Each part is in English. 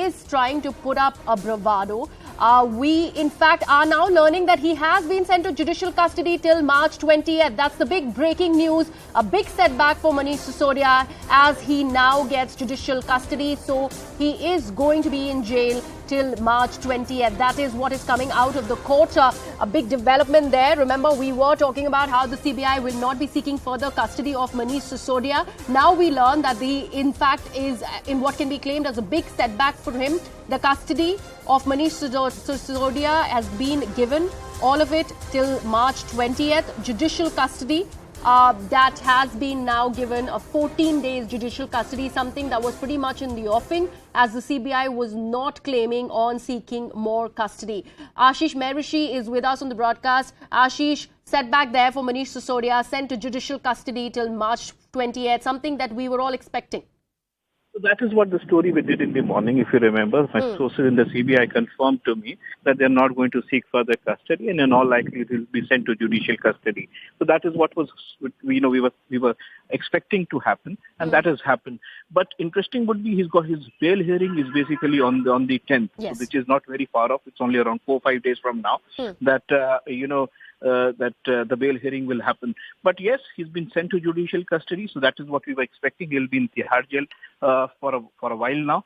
is trying to put up a bravado. We, in fact, are now learning that he has been sent to judicial custody till March 20th. That's the big breaking news. A big setback for Manish Sisodia as he now gets judicial custody. So he is going to be in jail till March 20th. That is what is coming out of the court. A big development there. Remember, we were talking about how the CBI will not be seeking further custody of Manish Sisodia. Now we learn that in fact, is in what can be claimed as a big setback for him. The custody of Manish Sisodia has been given, all of it till March 20th. Judicial custody. That has been now given a 14 days judicial custody, something that was pretty much in the offing as the CBI was not claiming on seeking more custody. Ashish Mehrishi is with us on the broadcast. Ashish, setback there for Manish Sisodia, sent to judicial custody till March 20th, something that we were all expecting. So that is what the story we did in the morning, if you remember. My sources in the CBI confirmed to me that they're not going to seek further custody and in all likelihood will be sent to judicial custody. So that is what was, we were expecting to happen, and that has happened. But interesting would be he's got his bail hearing is basically on the 10th, yes, which is not very far off. It's only around 4 or 5 days from now that, the bail hearing will happen. But yes, he's been sent to judicial custody, so that is what we were expecting. He'll be in Tihar jail for a while now.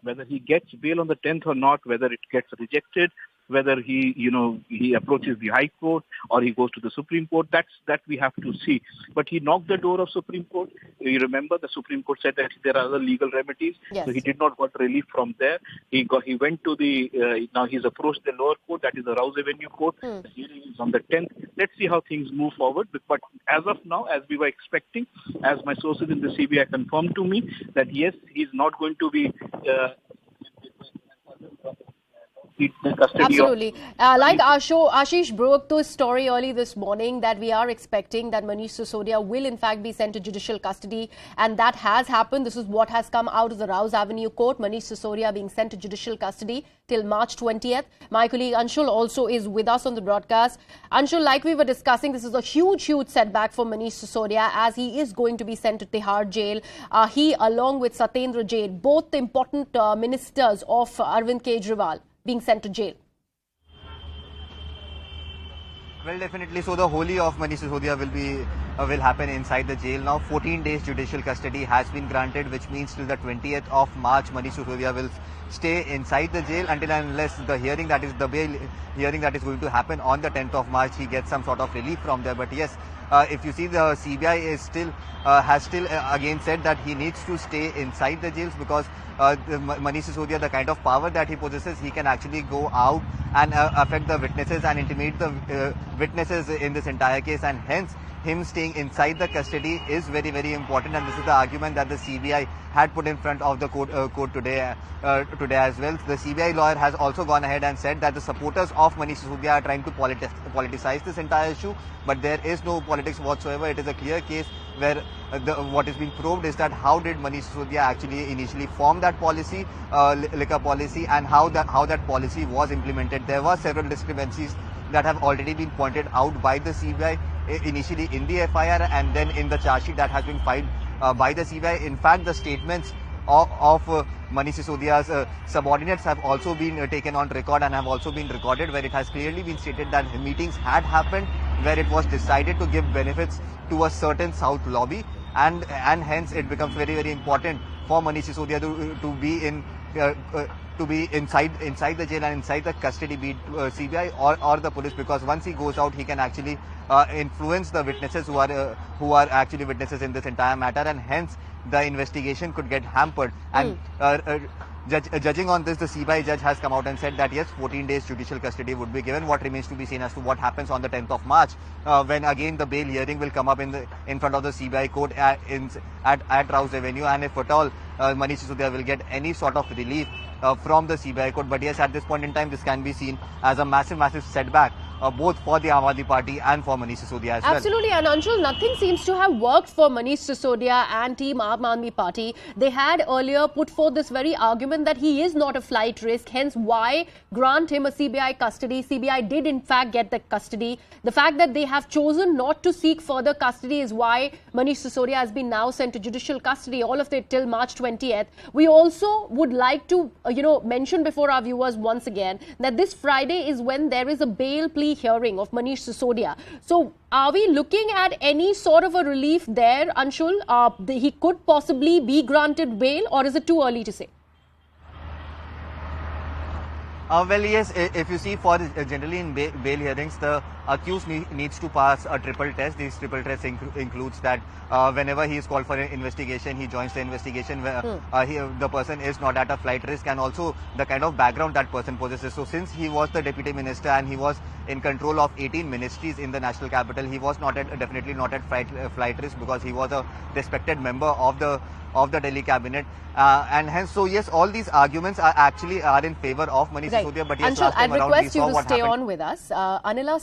Whether he gets bail on the 10th or not, whether it gets rejected, whether he approaches the High Court or he goes to the Supreme Court, that we have to see. But he knocked the door of Supreme Court. You remember the Supreme Court said that there are other legal remedies, so he did not get relief from there. He went to now he's approached the lower court, that is the Rouse Avenue Court. The hearing is on the 10th. Let's see how things move forward. But as of now, as we were expecting, as my sources in the CBI confirmed to me, that yes, he's not going to be absolutely. Like Ashish broke the story early this morning that we are expecting that Manish Sisodia will in fact be sent to judicial custody, and that has happened. This is what has come out of the Rouse Avenue Court. Manish Sisodia being sent to judicial custody till March 20th. My colleague Anshul also is with us on the broadcast. Anshul, like we were discussing, this is a huge setback for Manish Sisodia as he is going to be sent to Tihar jail. He, along with Satyendra Jain, both the important ministers of Arvind Kejriwal, being sent to jail. Well, definitely. So the wholly of Manish Sisodia will happen inside the jail now. 14 days judicial custody has been granted, which means till the 20th of March, Manish Sisodia will stay inside the jail until and unless the hearing, that is the bail hearing that is going to happen on the 10th of March, he gets some sort of relief from there. But yes, if you see, the CBI is has still again said that he needs to stay inside the jails because Manish Sisodia, the kind of power that he possesses, he can actually go out and affect the witnesses and intimidate the witnesses in this entire case, and hence him staying inside the custody is very, very important. And this is the argument that the CBI had put in front of the court today as well. The CBI lawyer has also gone ahead and said that the supporters of Manish Sisodia are trying to politicize this entire issue, but there is no politics whatsoever. It is a clear case where what is being proved is that how did Manish Sisodia actually initially form that policy, liquor policy, and how that policy was implemented. There were several discrepancies that have already been pointed out by the CBI, initially in the FIR and then in the charge sheet that has been filed by the CBI. In fact, the statements of Manish Sisodia's subordinates have also been taken on record and have also been recorded, where it has clearly been stated that meetings had happened where it was decided to give benefits to a certain South lobby, and hence it becomes very, very important for Manish Sisodia to be in to be inside the jail and inside the custody, be it CBI or the police, because once he goes out, he can actually influence the witnesses who are actually witnesses in this entire matter, and hence the investigation could get hampered. And judging on this, the CBI judge has come out and said that yes, 14 days judicial custody would be given. What remains to be seen as to what happens on the 10th of March, when again the bail hearing will come up in front of the CBI court at Rouse Avenue, and if at all Manish Sisodia will get any sort of relief from the CBI court. But yes, at this point in time, this can be seen as a massive setback both for the Aam Aadmi Party and for Manish Sisodia as well. Absolutely, and Anshul, nothing seems to have worked for Manish Sisodia and Team Aam Aadmi Party. They had earlier put forth this very argument that he is not a flight risk, hence why grant him a CBI custody. CBI did in fact get the custody. The fact that they have chosen not to seek further custody is why Manish Sisodia has been now sent to judicial custody, all of it till March 20th. We also would like to, mention before our viewers once again that this Friday is when there is a bail plea hearing of Manish Sisodia. So, are we looking at any sort of a relief there, Anshul? He could possibly be granted bail, or is it too early to say? Well, yes, if you see, for generally in bail hearings, the accused needs to pass a triple test. This triple test includes that whenever he is called for an investigation, he joins the investigation. The person is not at a flight risk, and also the kind of background that person possesses. So, since he was the deputy minister and he was in control of 18 ministries in the national capital, he was definitely not at flight risk, because he was a respected member of the Delhi cabinet, and hence, so yes, all these arguments are in favor of Manish Sisodia. But yes, Anshul, last time I'd around we request saw you to what stay happened. on with us. Anila